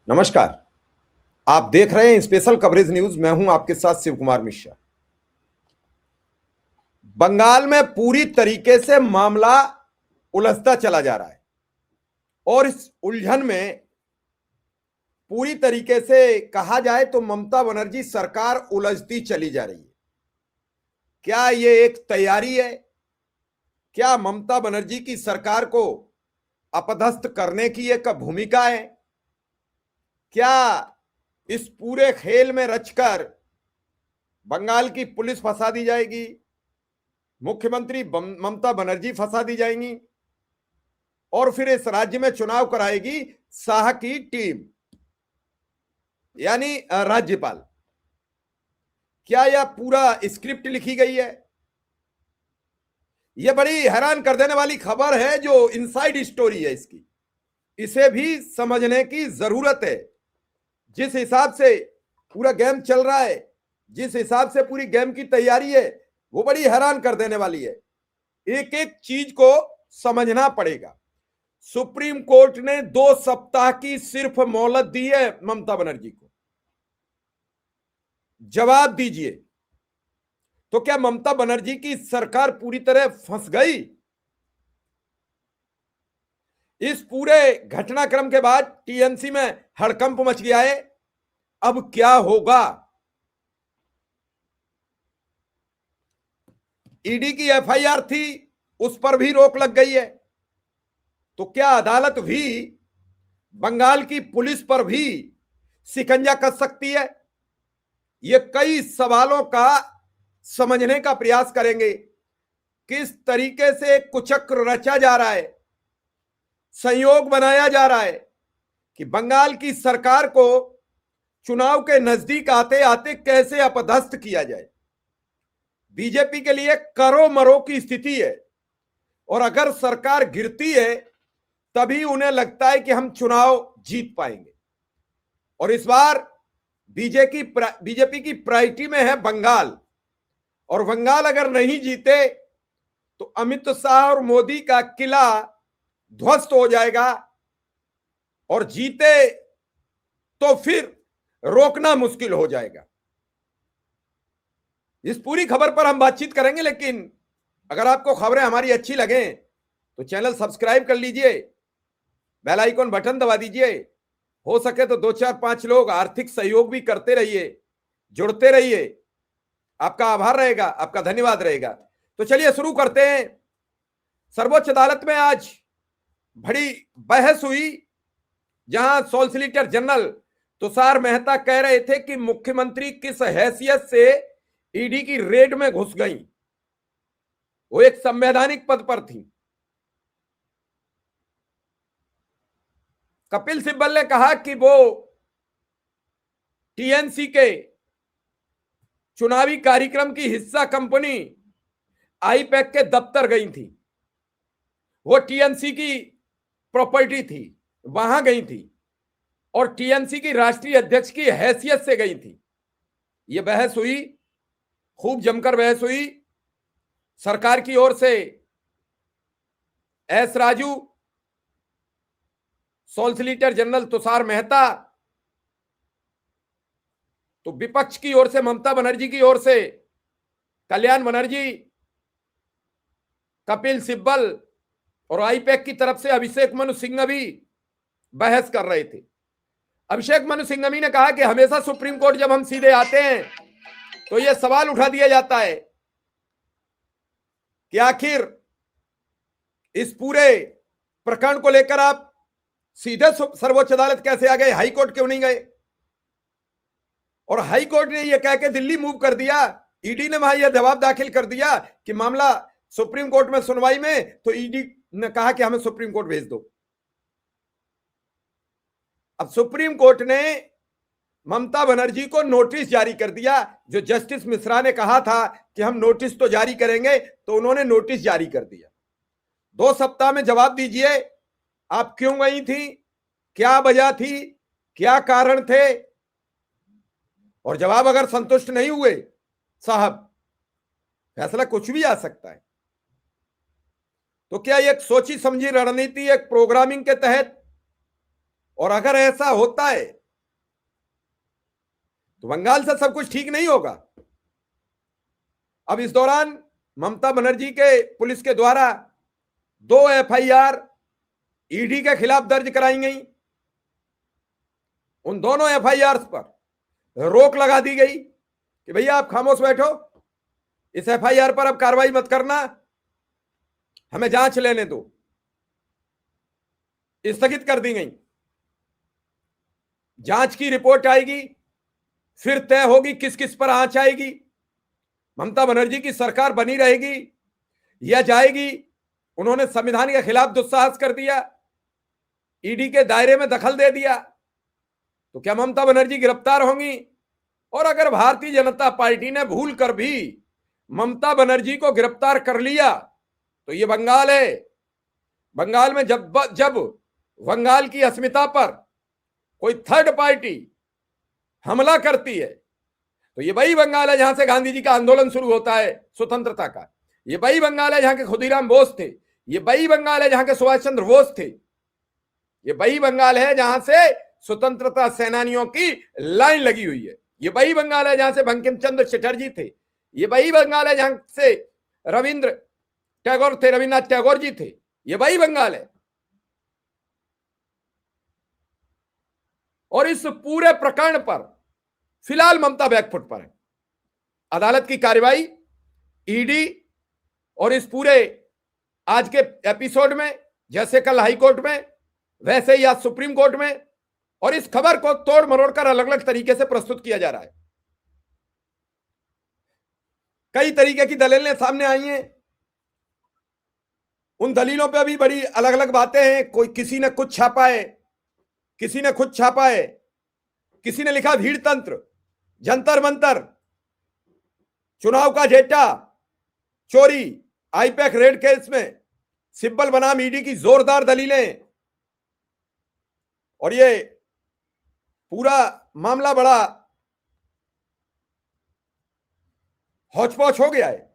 नमस्कार। आप देख रहे हैं स्पेशल कवरेज न्यूज। मैं हूं आपके साथ शिव कुमार मिश्रा। बंगाल में पूरी तरीके से मामला उलझता चला जा रहा है और इस उलझन में पूरी तरीके से कहा जाए तो ममता बनर्जी सरकार उलझती चली जा रही है। क्या ये एक तैयारी है? क्या ममता बनर्जी की सरकार को अपदस्थ करने की एक भूमिका है? क्या इस पूरे खेल में रचकर बंगाल की पुलिस फंसा दी जाएगी, मुख्यमंत्री ममता बनर्जी फंसा दी जाएंगी और फिर इस राज्य में चुनाव कराएगी शाह की टीम यानी राज्यपाल? क्या यह पूरा स्क्रिप्ट लिखी गई है? यह बड़ी हैरान कर देने वाली खबर है जो इनसाइड स्टोरी है इसकी। इसे भी समझने की जरूरत है। जिस हिसाब से पूरा गेम चल रहा है, जिस हिसाब से पूरी गेम की तैयारी है, वो बड़ी हैरान कर देने वाली है। एक एक चीज को समझना पड़ेगा। सुप्रीम कोर्ट ने 2 सप्ताह की सिर्फ मोहलत दी है ममता बनर्जी को। जवाब दीजिए। तो क्या ममता बनर्जी की सरकार पूरी तरह फंस गई? इस पूरे घटनाक्रम के बाद टीएमसी में हड़कंप मच गया है। अब क्या होगा? ईडी की एफआईआर थी, उस पर भी रोक लग गई है। तो क्या अदालत भी बंगाल की पुलिस पर भी शिकंजा कस सकती है? ये कई सवालों का समझने का प्रयास करेंगे। किस तरीके से कुचक्र रचा जा रहा है, संयोग बनाया जा रहा है कि बंगाल की सरकार को चुनाव के नजदीक आते आते कैसे अपदस्थ किया जाए। बीजेपी के लिए करो मरो की स्थिति है और अगर सरकार गिरती है तभी उन्हें लगता है कि हम चुनाव जीत पाएंगे। और इस बार बीजेपी की प्रायोरिटी में है बंगाल, और बंगाल अगर नहीं जीते तो अमित शाह और मोदी का किला ध्वस्त हो जाएगा, और जीते तो फिर रोकना मुश्किल हो जाएगा। इस पूरी खबर पर हम बातचीत करेंगे, लेकिन अगर आपको खबरें हमारी अच्छी लगे तो चैनल सब्सक्राइब कर लीजिए, बेल आइकन बटन दबा दीजिए। हो सके तो 2 4 5 लोग आर्थिक सहयोग भी करते रहिए, जुड़ते रहिए। आपका आभार रहेगा, आपका धन्यवाद रहेगा। तो चलिए शुरू करते हैं। सर्वोच्च अदालत में आज बड़ी बहस हुई, जहां सॉलिसिटर जनरल तुषार मेहता कह रहे थे कि मुख्यमंत्री किस हैसियत से ईडी की रेड में घुस गई। वो एक संवैधानिक पद पर थी। कपिल सिब्बल ने कहा कि वो टीएनसी के चुनावी कार्यक्रम की हिस्सा कंपनी आईपैक के दफ्तर गई थी। वो टीएनसी की प्रॉपर्टी थी, वहां गई थी और टीएनसी की राष्ट्रीय अध्यक्ष की हैसियत से गई थी। यह बहस हुई, खूब जमकर बहस हुई। सरकार की ओर से S Raju, solicitor general Tushar Mehta, तो विपक्ष की ओर से ममता बनर्जी की ओर से कल्याण बनर्जी, कपिल सिब्बल और आईपैक की तरफ से अभिषेक मनु सिंघवी बहस कर रहे थे। अभिषेक मनु सिंघवी ने कहा कि हमेशा सुप्रीम कोर्ट जब हम सीधे आते हैं तो यह सवाल उठा दिया जाता है कि आखिर इस पूरे प्रकरण को लेकर आप सीधे सर्वोच्च अदालत कैसे आ गए, हाई कोर्ट क्यों नहीं गए? और हाई कोर्ट ने यह कह के दिल्ली मूव कर दिया, ईडी ने वहां यह जवाब दाखिल कर दिया कि मामला सुप्रीम कोर्ट में सुनवाई में, तो ईडी ने कहा कि हमें सुप्रीम कोर्ट भेज दो। अब सुप्रीम कोर्ट ने ममता बनर्जी को नोटिस जारी कर दिया। जो जस्टिस मिश्रा ने कहा था कि हम नोटिस तो जारी करेंगे, तो उन्होंने नोटिस जारी कर दिया। 2 सप्ताह में जवाब दीजिए, आप क्यों गई थी, क्या वजह थी, क्या कारण थे? और जवाब अगर संतुष्ट नहीं हुए साहब, फैसला कुछ भी आ सकता है। तो क्या एक सोची समझी रणनीति, एक प्रोग्रामिंग के तहत और अगर ऐसा होता है तो बंगाल से सब कुछ ठीक नहीं होगा। अब इस दौरान ममता बनर्जी के पुलिस के द्वारा 2 एफआईआर ईडी के खिलाफ दर्ज कराई गई। उन दोनों एफआईआर पर रोक लगा दी गई कि भैया आप खामोश बैठो, इस एफआईआर पर अब कार्रवाई मत करना, हमें जांच लेने दो। स्थगित कर दी गई। जांच की रिपोर्ट आएगी, फिर तय होगी किस किस पर आंच आएगी। ममता बनर्जी की सरकार बनी रहेगी या जाएगी। उन्होंने संविधान के खिलाफ दुस्साहस कर दिया, ईडी के दायरे में दखल दे दिया, तो क्या ममता बनर्जी गिरफ्तार होंगी? और अगर भारतीय जनता पार्टी ने भूल कर भी ममता बनर्जी को गिरफ्तार कर लिया तो ये बंगाल है। बंगाल में जब बंगाल की अस्मिता पर कोई थर्ड पार्टी हमला करती है तो ये वही बंगाल है जहां से गांधी जी का आंदोलन शुरू होता है स्वतंत्रता का। ये वही बंगाल है जहां के खुदीराम बोस थे। ये वही बंगाल है जहां के सुभाष चंद्र बोस थे। ये वही बंगाल है जहां से स्वतंत्रता सेनानियों की लाइन लगी हुई है। ये वही बंगाल है जहां से बंकिम चंद्र चटर्जी थे। ये वही बंगाल है जहां से रविंद्रनाथ टैगोर जी थे। ये वही बंगाल है। और इस पूरे प्रकरण पर फिलहाल ममता बैकफुट पर है। अदालत की कार्रवाई, ईडी और इस पूरे आज के एपिसोड में जैसे कल हाई कोर्ट में वैसे ही आज सुप्रीम कोर्ट में, और इस खबर को तोड़ मरोड़ कर अलग अलग तरीके से प्रस्तुत किया जा रहा है। कई तरीके की दलीलें सामने आई हैं। उन दलीलों पे भी बड़ी अलग अलग बातें हैं। कोई किसी ने कुछ छापा है, किसी ने खुद छापा है, किसी ने लिखा भीड़ तंत्र, जंतर मंतर, चुनाव का डेटा चोरी, आईपैक रेड केस में सिब्बल बनाम ईडी की जोरदार दलीलें। और ये पूरा मामला बड़ा हौच-पौच हो गया है।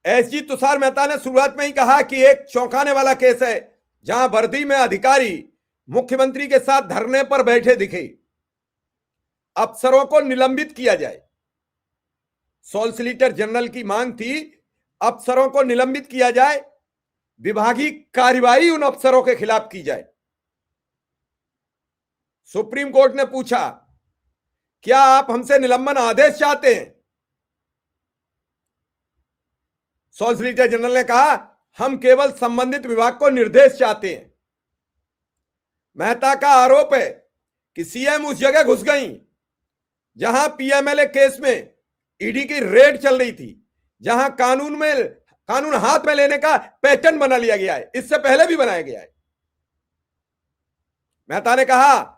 एसजी तुषार मेहता ने शुरुआत में ही कहा कि एक चौंकाने वाला केस है जहां वर्दी में अधिकारी मुख्यमंत्री के साथ धरने पर बैठे दिखे। अफसरों को निलंबित किया जाए। सॉलिसिटर जनरल की मांग थी अफसरों को निलंबित किया जाए, विभागीय कार्रवाई उन अफसरों के खिलाफ की जाए। सुप्रीम कोर्ट ने पूछा, क्या आप हमसे निलंबन आदेश चाहते हैं? सॉलिसिटर जनरल ने कहा, हम केवल संबंधित विभाग को निर्देश चाहते हैं। मेहता का आरोप है कि सीएम उस जगह घुस गई जहां पीएमएलए केस में ईडी की रेड चल रही थी, जहां कानून हाथ में लेने का पैटर्न बना लिया गया है, इससे पहले भी बनाया गया है। मेहता ने कहा,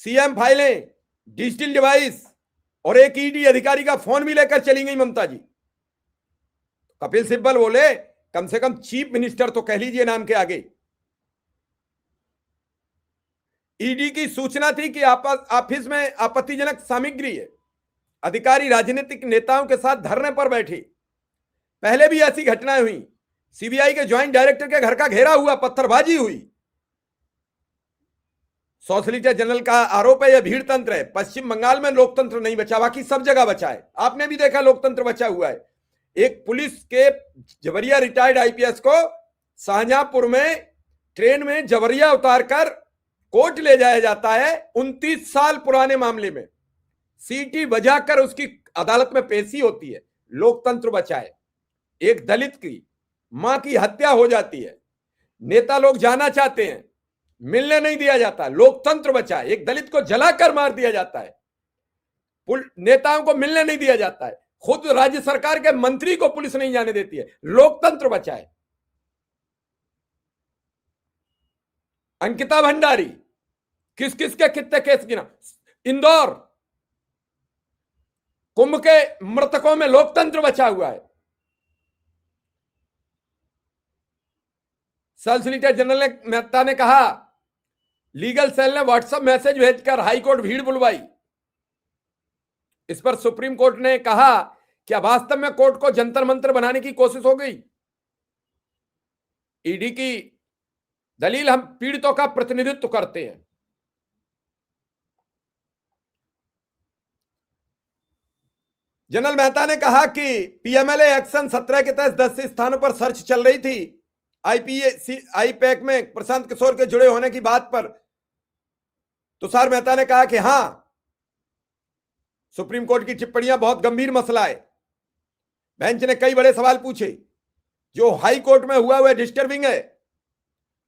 सीएम फाइलें, डिजिटल डिवाइस और एक ईडी अधिकारी का फोन भी लेकर चली गई ममता जी। कपिल सिब्बल बोले, कम से कम चीफ मिनिस्टर तो कह लीजिए नाम के आगे। ईडी की सूचना थी कि ऑफिस में आपत्तिजनक सामग्री है। अधिकारी राजनीतिक नेताओं के साथ धरने पर बैठे। पहले भी ऐसी घटनाएं हुई। सीबीआई के ज्वाइंट डायरेक्टर के घर का घेरा हुआ, पत्थरबाजी हुई। सॉलिसिटर जनरल का आरोप है यह भीड़ तंत्र है। पश्चिम बंगाल में लोकतंत्र नहीं बचा, बाकी सब जगह बचा है। आपने भी देखा लोकतंत्र बचा हुआ है। एक पुलिस के जवरिया रिटायर्ड आईपीएस को शाहजहांपुर में ट्रेन में जवरिया उतारकर कोर्ट ले जाया जाता है। 29 साल पुराने मामले में सीटी बजाकर उसकी अदालत में पेशी होती है। लोकतंत्र बचा है। एक दलित की मां की हत्या हो जाती है, नेता लोग जाना चाहते हैं, मिलने नहीं दिया जाता, लोकतंत्र बचा है। एक दलित को जलाकर मार दिया जाता है, नेताओं को मिलने नहीं दिया जाता है, खुद राज्य सरकार के मंत्री को पुलिस नहीं जाने देती है, लोकतंत्र बचा है। अंकिता भंडारी, किस किस के कितने केस गिना। इंदौर कुंभ के मृतकों में लोकतंत्र बचा हुआ है। सॉलिसिटर जनरल मेहता ने कहा, लीगल सेल ने व्हाट्सएप मैसेज भेजकर हाईकोर्ट भीड़ बुलवाई। इस पर सुप्रीम कोर्ट ने कहा, क्या वास्तव में कोर्ट को जंतर मंतर बनाने की कोशिश हो गई? ईडी की दलील, हम पीड़ितों का प्रतिनिधित्व करते हैं। जनरल मेहता ने कहा कि पीएमएलए एक्शन 17 के तहत 10 स्थानों पर सर्च चल रही थी। आईपैक में प्रशांत किशोर के जुड़े होने की बात पर तुषार मेहता ने कहा कि हां, सुप्रीम कोर्ट की टिप्पणियां बहुत गंभीर मसला है। बेंच ने कई बड़े सवाल पूछे। जो हाई कोर्ट में हुआ डिस्टर्बिंग है।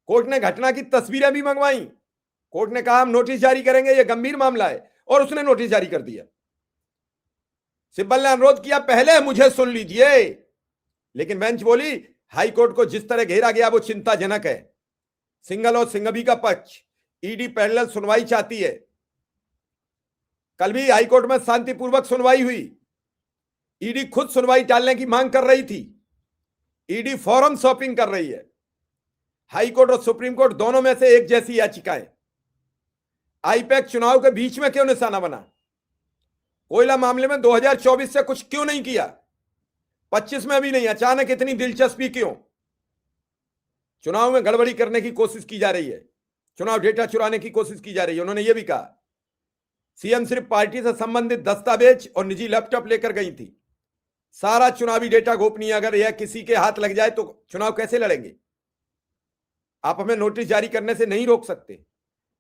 कोर्ट ने घटना की तस्वीरें भी मंगवाई। कोर्ट ने कहा हम नोटिस जारी करेंगे, यह गंभीर मामला है, और उसने नोटिस जारी कर दिया। सिब्बल ने अनुरोध किया पहले मुझे सुन लीजिए, लेकिन बेंच बोली हाई कोर्ट को जिस तरह घेरा गया वो चिंताजनक है। सिंघल और सिंघवी का पक्ष, ईडी पैरेलल सुनवाई चाहती है। कल भी हाईकोर्ट में शांतिपूर्वक सुनवाई हुई। ईडी खुद सुनवाई टालने की मांग कर रही थी। ईडी फॉरम शॉपिंग कर रही है। हाईकोर्ट और सुप्रीम कोर्ट दोनों में से एक जैसी याचिकाएं। आईपैक चुनाव के बीच में क्यों निशाना बना? कोयला मामले में 2024 से कुछ क्यों नहीं किया? 25 में भी नहीं। अचानक इतनी दिलचस्पी क्यों? चुनाव में गड़बड़ी करने की कोशिश की जा रही है, चुनाव डेटा चुराने की कोशिश की जा रही है। उन्होंने यह भी कहा सीएम सिर्फ पार्टी से संबंधित दस्तावेज और निजी लैपटॉप लेकर गई थी। सारा चुनावी डेटा गोपनीय, अगर यह किसी के हाथ लग जाए तो चुनाव कैसे लड़ेंगे? आप हमें नोटिस जारी करने से नहीं रोक सकते।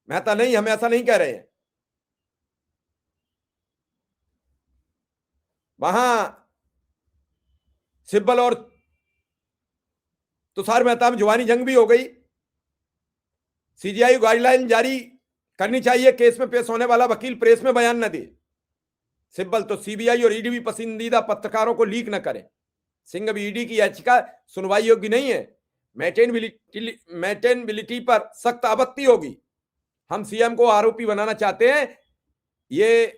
मेहता नहीं, हम ऐसा नहीं कह रहे हैं। वहां सिब्बल और तुषार मेहता में जुबानी जंग भी हो गई। सीजीआई गाइडलाइन जारी करनी चाहिए, केस में पेश होने वाला वकील प्रेस में बयान न दे। सिब्बल तो सीबीआई और ईडी भी पसंदीदा पत्रकारों को लीक न करें। सिंघवी ईडी की याचिका सुनवाई योग्य नहीं है। मेटेनेबिलिटी पर सख्त आपत्ति होगी। हम सीएम को आरोपी बनाना चाहते हैं। ये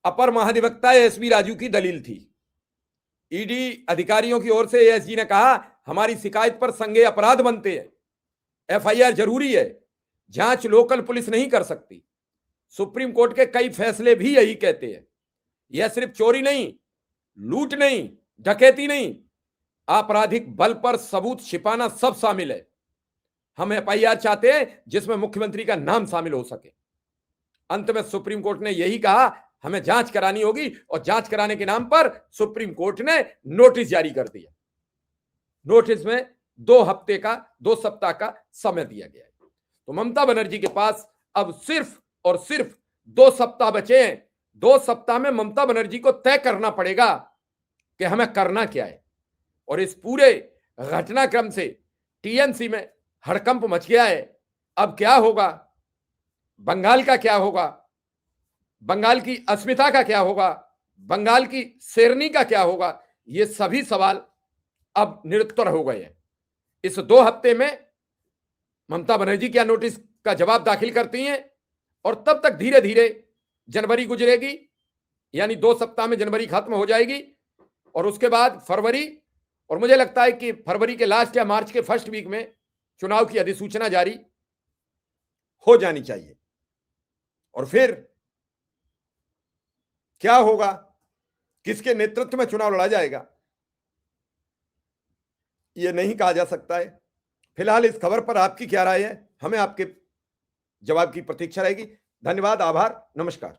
अपर महाधिवक्ता एसबी राजू की दलील थी। ईडी अधिकारियों की ओर से एएसजी ने कहा हमारी शिकायत पर संज्ञेय अपराध बनते हैं। एफआईआर जरूरी है, जांच लोकल पुलिस नहीं कर सकती। सुप्रीम कोर्ट के कई फैसले भी यही कहते हैं। यह सिर्फ चोरी नहीं, लूट नहीं, डकैती नहीं, आपराधिक बल पर सबूत छिपाना सब शामिल है। हम एफआईआर चाहते हैं जिसमें मुख्यमंत्री का नाम शामिल हो सके। अंत में सुप्रीम कोर्ट ने यही कहा हमें जांच करानी होगी, और जांच कराने के नाम पर सुप्रीम कोर्ट ने नोटिस जारी कर दिया। नोटिस में 2 सप्ताह का समय दिया गया है। तो ममता बनर्जी के पास अब सिर्फ और सिर्फ 2 सप्ताह बचे हैं। 2 सप्ताह में ममता बनर्जी को तय करना पड़ेगा कि हमें करना क्या है। और इस पूरे घटनाक्रम से टीएमसी में हड़कंप मच गया है। अब क्या होगा? बंगाल का क्या होगा? बंगाल की अस्मिता का क्या होगा? बंगाल की शेरनी का क्या होगा? ये सभी सवाल अब निरुत्तर हो गए हैं। इस 2 हफ्ते में ममता बनर्जी क्या नोटिस का जवाब दाखिल करती हैं, और तब तक धीरे धीरे जनवरी गुजरेगी, यानी 2 सप्ताह में जनवरी खत्म हो जाएगी, और उसके बाद फरवरी, और मुझे लगता है कि फरवरी के लास्ट या मार्च के फर्स्ट वीक में चुनाव की अधिसूचना जारी हो जानी चाहिए। और फिर क्या होगा, किसके नेतृत्व में चुनाव लड़ा जाएगा, यह नहीं कहा जा सकता है। फिलहाल इस खबर पर आपकी क्या राय है? हमें आपके जवाब की प्रतीक्षा रहेगी। धन्यवाद, आभार, नमस्कार।